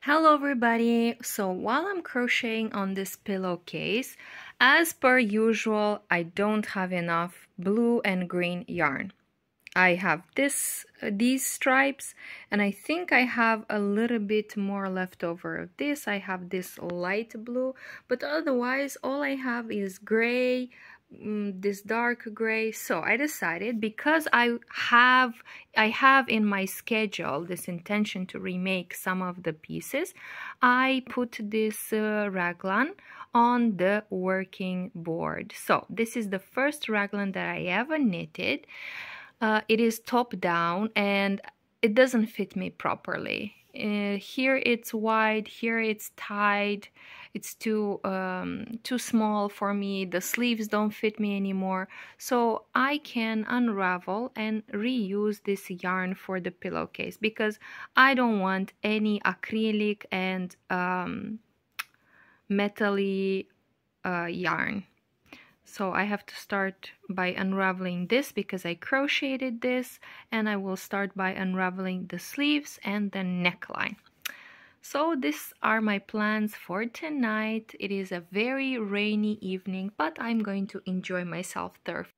Hello everybody! So while I'm crocheting on this pillowcase, as per usual, I don't have enough blue and green yarn. I have these stripes, and I think I have a little bit more left over of this. I have this light blue, but otherwise all I have is gray, this dark gray. So I decided, because I have in my schedule this intention to remake some of the pieces, I put this raglan on the working board. So this is the first raglan that I ever knitted. It is top down and it doesn't fit me properly. Here it's wide, here it's tight. It's too small for me. The sleeves don't fit me anymore. So I can unravel and reuse this yarn for the pillowcase because I don't want any acrylic and metal-y yarn. So I have to start by unraveling this because I crocheted this, and I will start by unraveling the sleeves and the neckline. So these are my plans for tonight. It is a very rainy evening, but I'm going to enjoy myself there.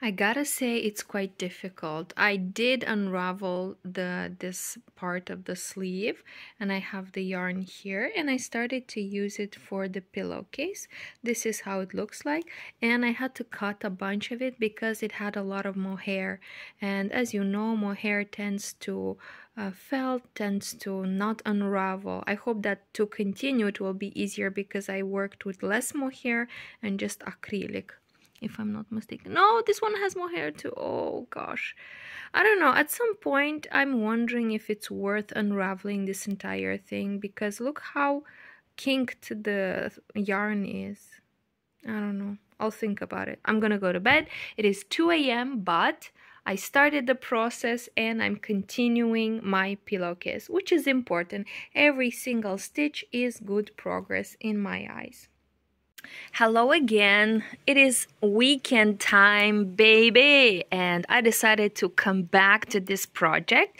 I gotta say it's quite difficult. I did unravel this part of the sleeve, and I have the yarn here, and I started to use it for the pillowcase. This is how it looks like, and I had to cut a bunch of it because it had a lot of mohair, and as you know, mohair tends to felt tends to not unravel. I hope that to continue it will be easier because I worked with less mohair and just acrylic, if I'm not mistaken. No, this one has mohair too. Oh gosh, I don't know. At some point I'm wondering if it's worth unraveling this entire thing, because look how kinked the yarn is. I don't know. I'll think about it. I'm gonna go to bed. It is 2 a.m. but I started the process and I'm continuing my pillowcase, which is important. Every single stitch is good progress in my eyes. Hello again. It is weekend time, baby, and I decided to come back to this project.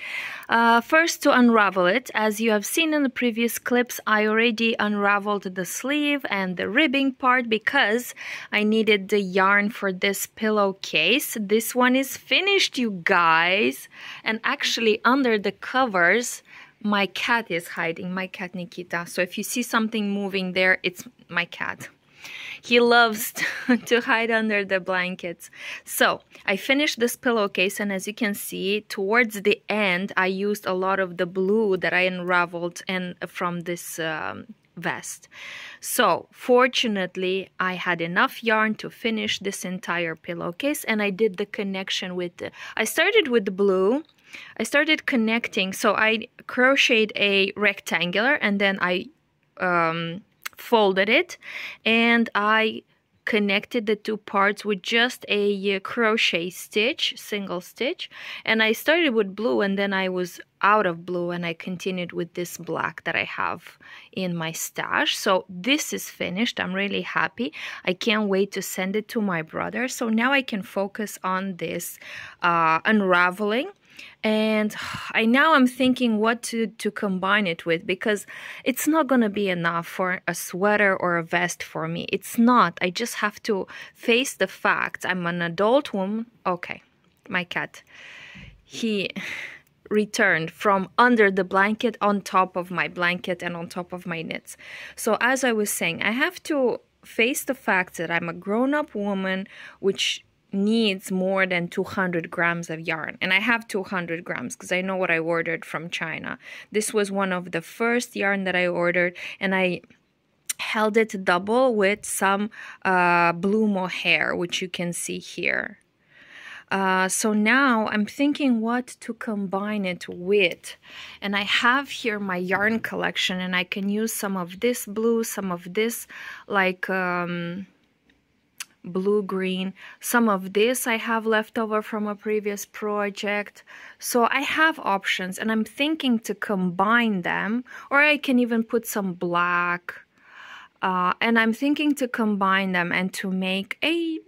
First, to unravel it. As you have seen in the previous clips, I already unraveled the sleeve and the ribbing part because I needed the yarn for this pillowcase. This one is finished, you guys, and actually under the covers my cat is hiding, my cat Nikita. So if you see something moving there, it's my cat. He loves to hide under the blankets. So I finished this pillowcase, and as you can see, towards the end I used a lot of the blue that I unraveled and from this vest. So fortunately I had enough yarn to finish this entire pillowcase, and I did the connection with I started with the blue. I started connecting, so I crocheted a rectangular, and then I folded it, and I connected the two parts with just a crochet stitch, single stitch, and I started with blue, and then I was out of blue, and I continued with this black that I have in my stash. So this is finished. I'm really happy. I can't wait to send it to my brother. So now I can focus on this unraveling. And I'm thinking what to combine it with, because it's not going to be enough for a sweater or a vest for me. It's not. I just have to face the facts. I'm an adult woman. Okay, my cat. He returned from under the blanket on top of my blanket and on top of my knits. So as I was saying, I have to face the fact that I'm a grown-up woman, which needs more than 200 grams of yarn, and I have 200 grams because I know what I ordered from China. This was one of the first yarn that I ordered, and I held it double with some blue mohair, which you can see here. So now I'm thinking what to combine it with, and I have here my yarn collection, and I can use some of this blue, some of this like blue-green, some of this I have left over from a previous project. So I have options, and I'm thinking to combine them, or I can even put some black, and I'm thinking to combine them and to make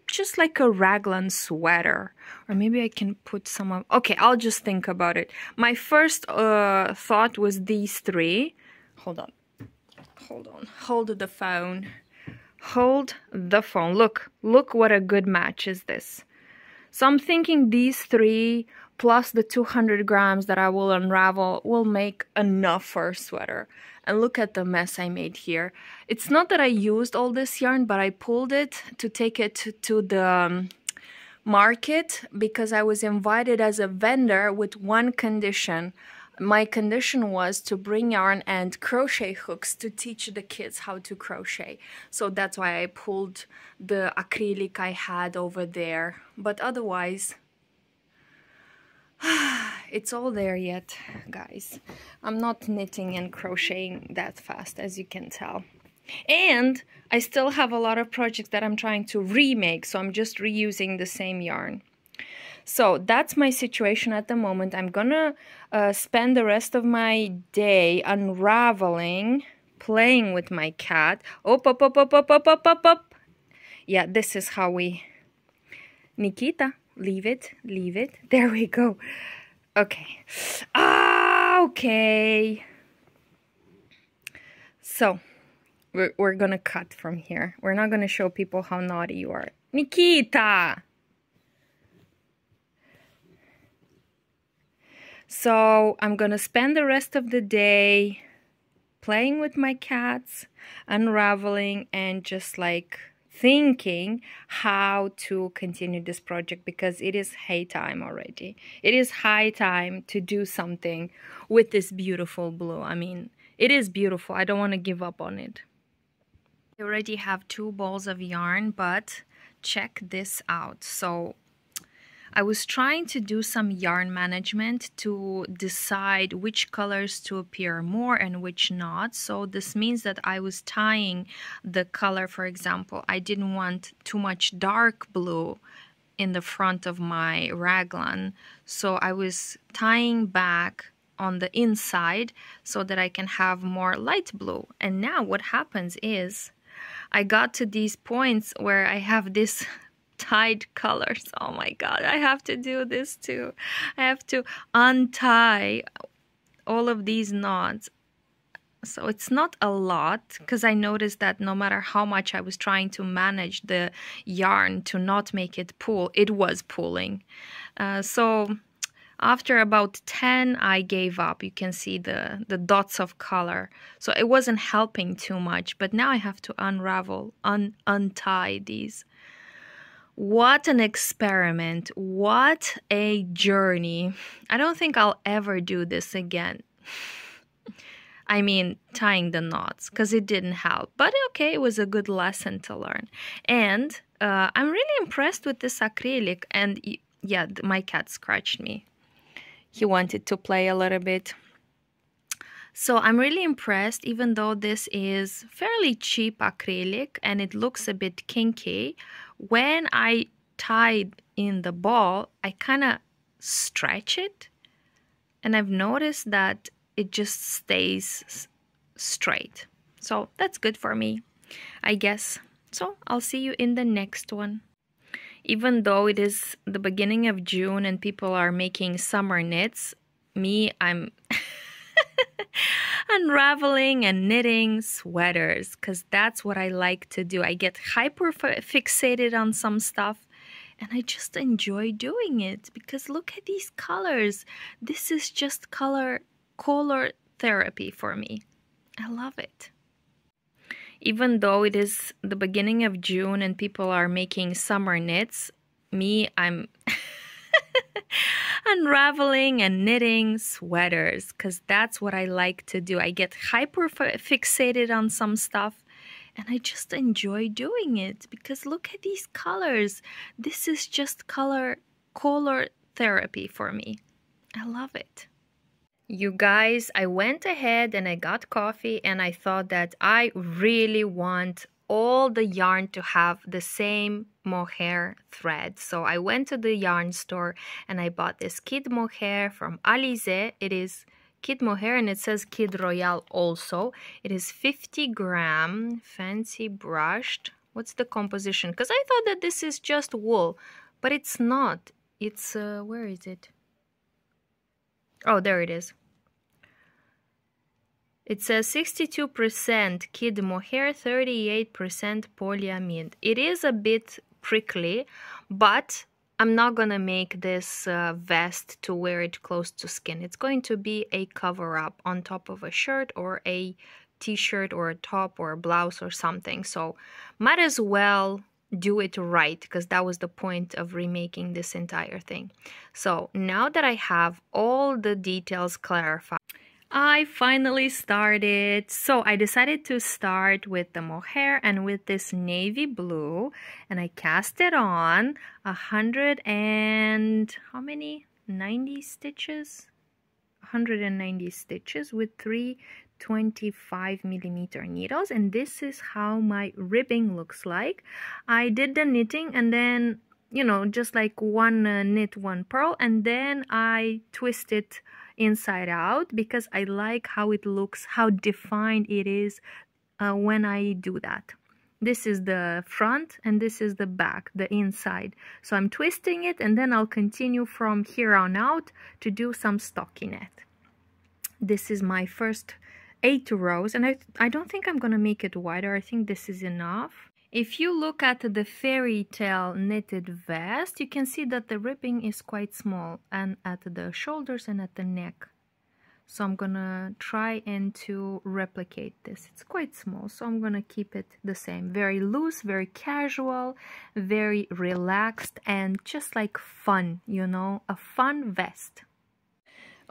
just like a raglan sweater, or maybe I can put some of, okay, I'll just think about it. My first thought was these three. hold on. Hold the phone. Hold the phone. Look what a good match is this. So I'm thinking these three plus the 200 grams that I will unravel will make enough for a sweater. And look at the mess I made here. It's not that I used all this yarn, but I pulled it to take it to the market because I was invited as a vendor with one condition. My condition was to bring yarn and crochet hooks to teach the kids how to crochet. So that's why I pulled the acrylic I had over there. But otherwise, it's all there yet, guys. I'm not knitting and crocheting that fast, as you can tell. And I still have a lot of projects that I'm trying to remake, so I'm just reusing the same yarn. So that's my situation at the moment. I'm gonna spend the rest of my day unraveling, playing with my cat. Up. Yeah, this is how we... Nikita, leave it. There we go. Okay. Okay. So, we're gonna cut from here. We're not gonna show people how naughty you are. Nikita! So I'm gonna spend the rest of the day playing with my cats, unraveling, and just like thinking how to continue this project because it is high time already. It is high time to do something with this beautiful blue. I mean, it is beautiful. I don't want to give up on it. I already have 2 balls of yarn, but check this out. So I was trying to do some yarn management to decide which colors to appear more and which not. So this means that I was tying the color, for example, I didn't want too much dark blue in the front of my raglan. So I was tying back on the inside so that I can have more light blue. And now what happens is I got to these points where I have this tied colors. Oh my god, I have to do this too. I have to untie all of these knots. So it's not a lot because I noticed that no matter how much I was trying to manage the yarn to not make it pull, it was pulling. So after about 10, I gave up. You can see the dots of color. So it wasn't helping too much, but now I have to unravel, untie these. What an experiment. What a journey. I don't think I'll ever do this again. I mean, tying the knots, because it didn't help. But okay, it was a good lesson to learn. And I'm really impressed with this acrylic. And yeah, my cat scratched me. He wanted to play a little bit. So I'm really impressed, even though this is fairly cheap acrylic and it looks a bit kinky. When I tied in the ball, I kind of stretch it. And I've noticed that it just stays straight. So that's good for me, I guess. So I'll see you in the next one. Even though it is the beginning of June and people are making summer knits, I'm unraveling and knitting sweaters because that's what I like to do. I get hyper fixated on some stuff and I just enjoy doing it because look at these colors. This is just color therapy for me. I love it. Even though it is the beginning of June and people are making summer knits, I'm unraveling and knitting sweaters because that's what I like to do. I get hyper fixated on some stuff and I just enjoy doing it because look at these colors. This is just color therapy for me. I love it. You guys, I went ahead and I got coffee and I thought that I really want all the yarn to have the same mohair thread. So I went to the yarn store and I bought this Kid Mohair from Alizé. It is Kid Mohair and it says Kid Royal also. It is 50 gram, fancy brushed. What's the composition? Because I thought that this is just wool, but it's not. It's, where is it? Oh, there it is. It says 62% kid mohair, 38% polyamide. It is a bit prickly, but I'm not gonna make this vest to wear it close to skin. It's going to be a cover-up on top of a shirt or a t-shirt or a top or a blouse or something. So might as well do it right, because that was the point of remaking this entire thing. So now that I have all the details clarified, I finally started. So I decided to start with the mohair and with this navy blue, and I cast it on 100 and how many? 90 stitches? 190 stitches with 325mm needles, and this is how my ribbing looks like. I did the knitting and then, you know, just like one knit, one purl, and then I twist it inside out because I like how it looks, how defined it is when I do that. This is the front and this is the back, the inside. So I'm twisting it, and then I'll continue from here on out to do some stockinette. This is my first 8 rows, and I don't think I'm gonna make it wider. I think this is enough. If you look at the fairy tale knitted vest, you can see that the ribbing is quite small, and at the shoulders and at the neck. So I'm gonna try and to replicate this. It's quite small, so I'm gonna keep it the same. Very loose, very casual, very relaxed, and just like fun, you know, a fun vest.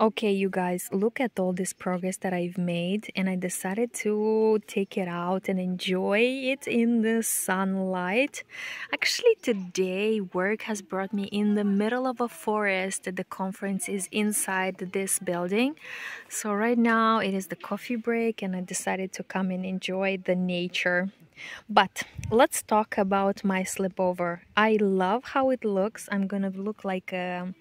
Okay, you guys, look at all this progress that I've made, and I decided to take it out and enjoy it in the sunlight. Actually, today work has brought me in the middle of a forest. The conference is inside this building. So right now it is the coffee break, and I decided to come and enjoy the nature. But let's talk about my slipover. I love how it looks. I'm gonna look like a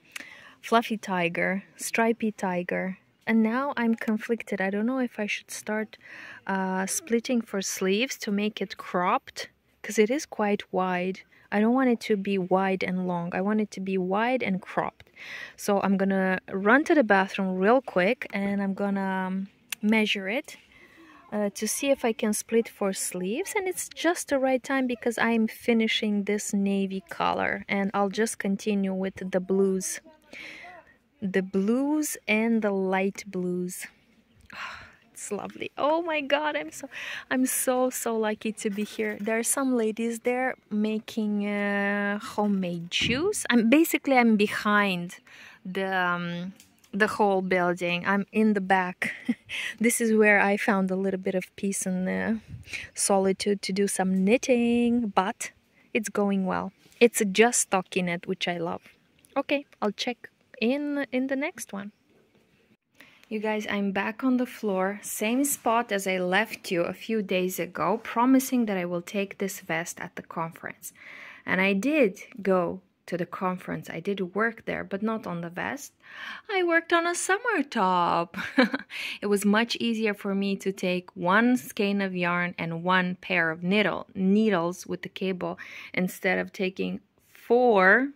fluffy tiger, stripy tiger, and now I'm conflicted. I don't know if I should start splitting for sleeves to make it cropped, because it is quite wide. I don't want it to be wide and long. I want it to be wide and cropped. So I'm gonna run to the bathroom real quick, and I'm gonna measure it to see if I can split for sleeves, and it's just the right time because I'm finishing this navy color, and I'll just continue with the blues. The blues and the light blues. Oh, it's lovely. Oh my god, I'm so lucky to be here. There are some ladies there making homemade juice. I'm behind the whole building. I'm in the back. This is where I found a little bit of peace and solitude to do some knitting, but it's going well. It's just stockinette, which I love. Okay, I'll check in the next one. You guys, I'm back on the floor, same spot as I left you a few days ago, promising that I will take this vest at the conference. And I did go to the conference. I did work there, but not on the vest. I worked on a summer top. It was much easier for me to take one skein of yarn and one pair of needles with the cable instead of taking four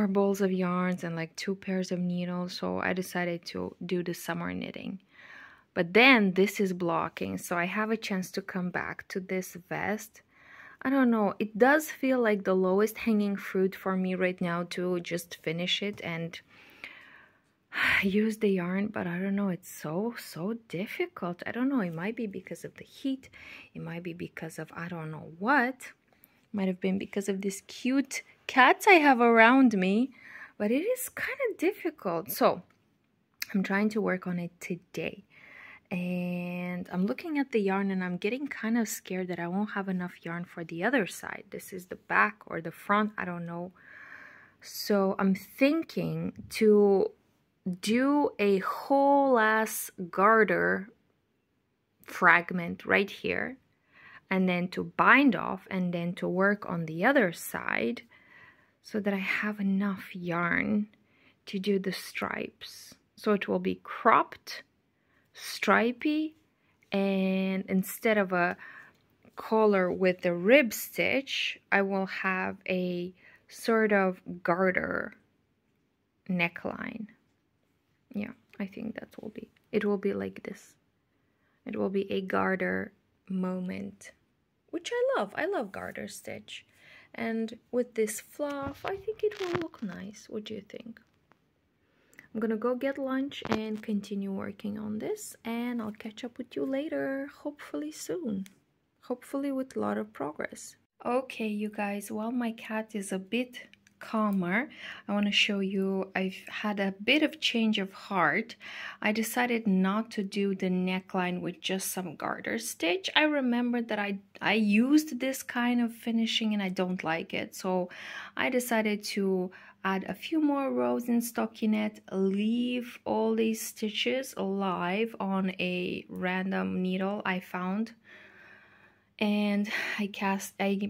bowls of yarns and like 2 pairs of needles. So I decided to do the summer knitting. But then this is blocking, so I have a chance to come back to this vest. I don't know, it does feel like the lowest hanging fruit for me right now to just finish it and use the yarn, but I don't know, it's so difficult. I don't know, it might be because of the heat, it might be because of I don't know what. Might have been because of these cute cats I have around me, but it is kind of difficult. So I'm trying to work on it today, and I'm looking at the yarn and I'm getting kind of scared that I won't have enough yarn for the other side. This is the back or the front, I don't know. So I'm thinking to do a whole ass garter fragment right here, and then to bind off, and then to work on the other side so that I have enough yarn to do the stripes. So it will be cropped, stripy, and instead of a collar with the rib stitch, I will have a sort of garter neckline. Yeah, I think that will be it will be like this. It will be a garter moment, which I love. I love garter stitch. And with this fluff, I think it will look nice. What do you think? I'm gonna go get lunch and continue working on this, and I'll catch up with you later, hopefully soon. Hopefully with a lot of progress. Okay, you guys, while my cat is a bit calmer, I want to show you I've had a bit of change of heart. I decided not to do the neckline with just some garter stitch. I remembered that I used this kind of finishing and I don't like it, so I decided to add a few more rows in stockinette, leave all these stitches alive on a random needle I found, and I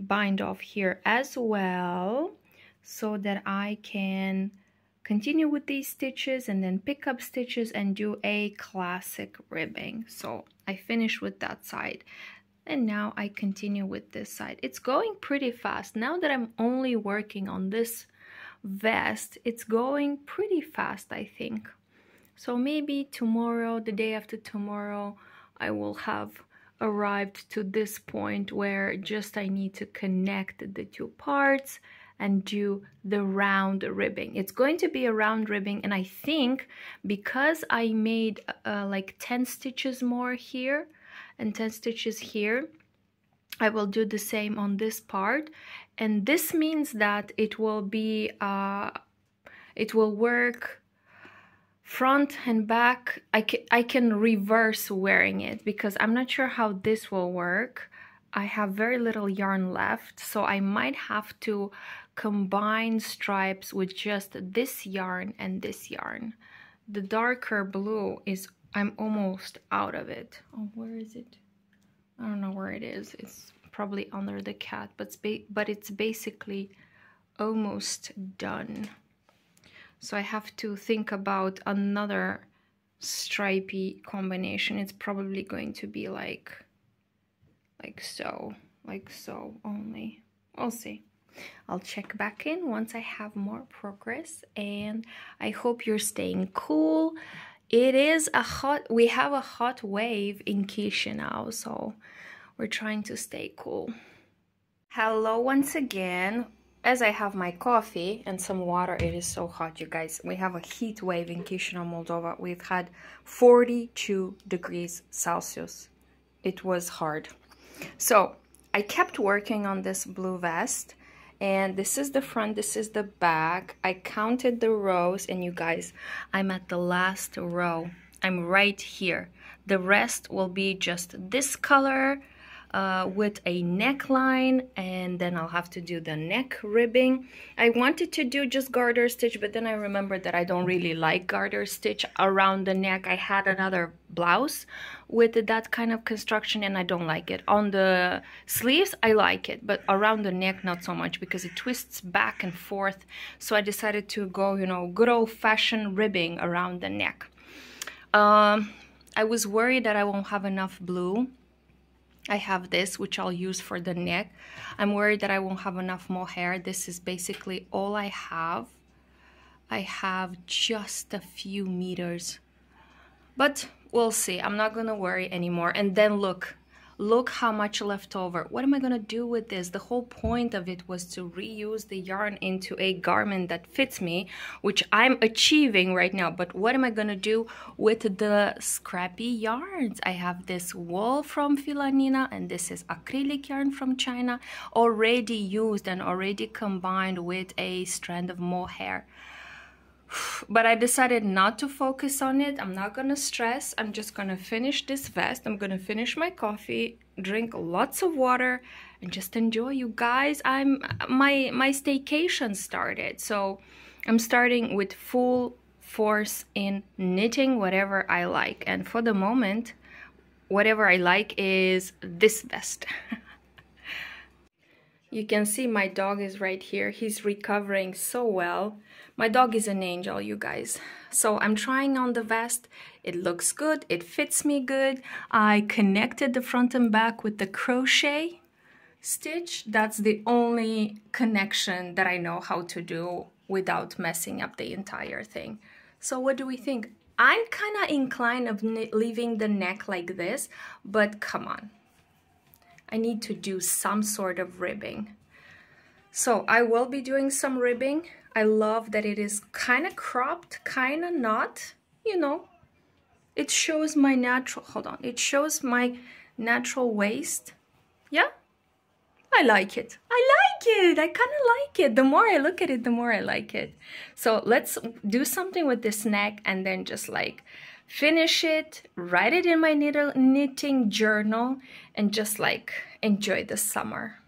bind off here as well, so that I can continue with these stitches and then pick up stitches and do a classic ribbing. So I finished with that side, and now I continue with this side. It's going pretty fast now that I'm only working on this vest. It's going pretty fast, I think. So maybe tomorrow, the day after tomorrow, I will have arrived to this point where just I need to connect the two parts and do the round ribbing. It's going to be a round ribbing, and I think because I made like 10 stitches more here and 10 stitches here, I will do the same on this part, and this means that it will be it will work front and back. I can reverse wearing it, because I'm not sure how this will work. I have very little yarn left, so I might have to combine stripes with just this yarn and this yarn. The darker blue is, I'm almost out of it. Oh, where is it? I don't know where it is. It's probably under the cat, but it's basically almost done. So I have to think about another stripy combination. It's probably going to be like so only. We'll see. I'll check back in once I have more progress, and I hope you're staying cool. It is we have a hot wave in Chisinau, so we're trying to stay cool. Hello once again. As I have my coffee and some water, it is so hot, you guys. We have a heat wave in Chisinau, Moldova. We've had 42 degrees Celsius. It was hard. So I kept working on this blue vest, and this is the front, this is the back. I counted the rows, and you guys, I'm at the last row. I'm right here. The rest will be just this color with a neckline, and then I'll have to do the neck ribbing. I wanted to do just garter stitch, but then I remembered that I don't really like garter stitch around the neck. I had another blouse with that kind of construction, and I don't like it. On the sleeves, I like it, but around the neck, not so much, because it twists back and forth. So I decided to go, you know, good old-fashioned ribbing around the neck. I was worried that I won't have enough blue. I have this, which I'll use for the neck. I'm worried that I won't have enough mohair. This is basically all I have. I have just a few meters, but we'll see. I'm not gonna worry anymore. And then look how much left over. What am I gonna do with this? The whole point of it was to reuse the yarn into a garment that fits me, which I'm achieving right now. But what am I gonna do with the scrappy yarns? I have this wool from Filanina, and this is acrylic yarn from China, already used and already combined with a strand of mohair. But I decided not to focus on it. I'm not gonna stress. I'm just gonna finish this vest. I'm gonna finish my coffee, drink lots of water, and just enjoy, you guys. My staycation started, so I'm starting with full force in knitting whatever I like. And for the moment, whatever I like is this vest. You can see my dog is right here. He's recovering so well. My dog is an angel, you guys. So I'm trying on the vest. It looks good. It fits me good. I connected the front and back with the crochet stitch. That's the only connection that I know how to do without messing up the entire thing. So what do we think? I'm kind of inclined of leaving the neck like this, but come on. I need to do some sort of ribbing. So I will be doing some ribbing. I love that it is kind of cropped, kind of not, you know. It shows my natural, hold on, it shows my natural waist. Yeah, I like it. I like it. I kind of like it. The more I look at it, the more I like it. So let's do something with this neck and then just like finish it, write it in my knitting journal, and just like enjoy the summer.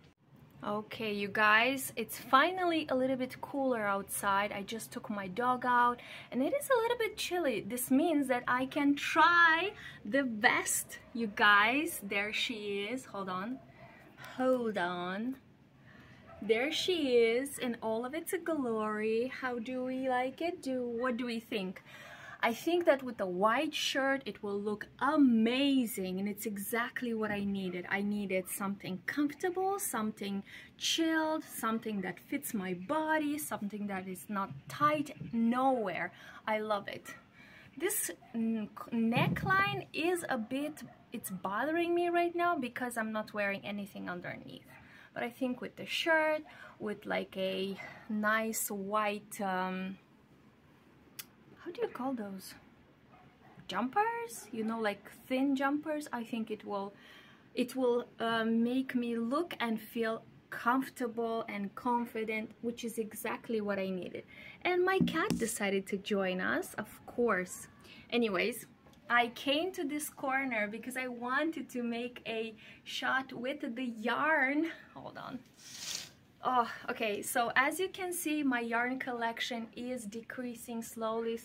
Okay, you guys, it's finally a little bit cooler outside. I just took my dog out and it is a little bit chilly. This means that I can try the vest, you guys. There she is. Hold on. Hold on. There she is in all of its glory. How do we like it? What do we think? I think that with the white shirt it will look amazing, and it's exactly what I needed. I needed something comfortable, something chilled, something that fits my body, something that is not tight nowhere. I love it. This neckline is a bit, it's bothering me right now because I'm not wearing anything underneath. But I think with the shirt, with like a nice white, how do you call those? Jumpers? You know, like thin jumpers. I think it will make me look and feel comfortable and confident, which is exactly what I needed. And my cat decided to join us, of course. Anyways, I came to this corner because I wanted to make a shot with the yarn. Hold on. Oh, okay, so as you can see, my yarn collection is decreasing slowly,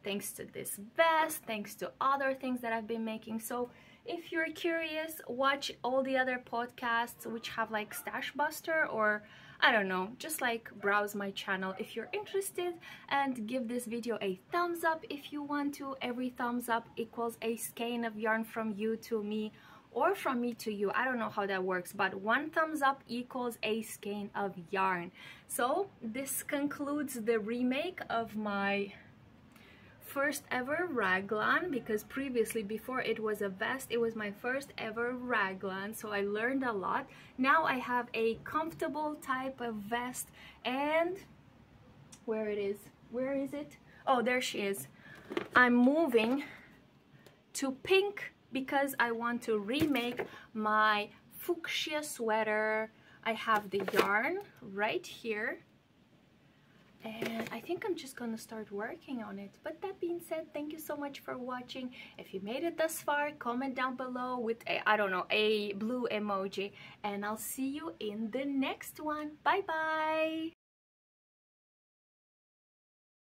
thanks to this vest, thanks to other things that I've been making. So if you're curious, watch all the other podcasts which have like Stash Buster, or I don't know, just like browse my channel if you're interested, and give this video a thumbs up if you want to. Every thumbs up equals a skein of yarn from you to me, or from me to you. I don't know how that works, but one thumbs up equals a skein of yarn. So this concludes the remake of my first ever raglan, because previously, before it was a vest, it was my first ever raglan, so I learned a lot. Now I have a comfortable type of vest, and where is it? Oh, there she is. I'm moving to pink because I want to remake my fuchsia sweater. I have the yarn right here, and I think I'm just gonna start working on it. But that being said, thank you so much for watching. If you made it thus far, comment down below with a, I don't know, a blue emoji, and I'll see you in the next one. Bye bye.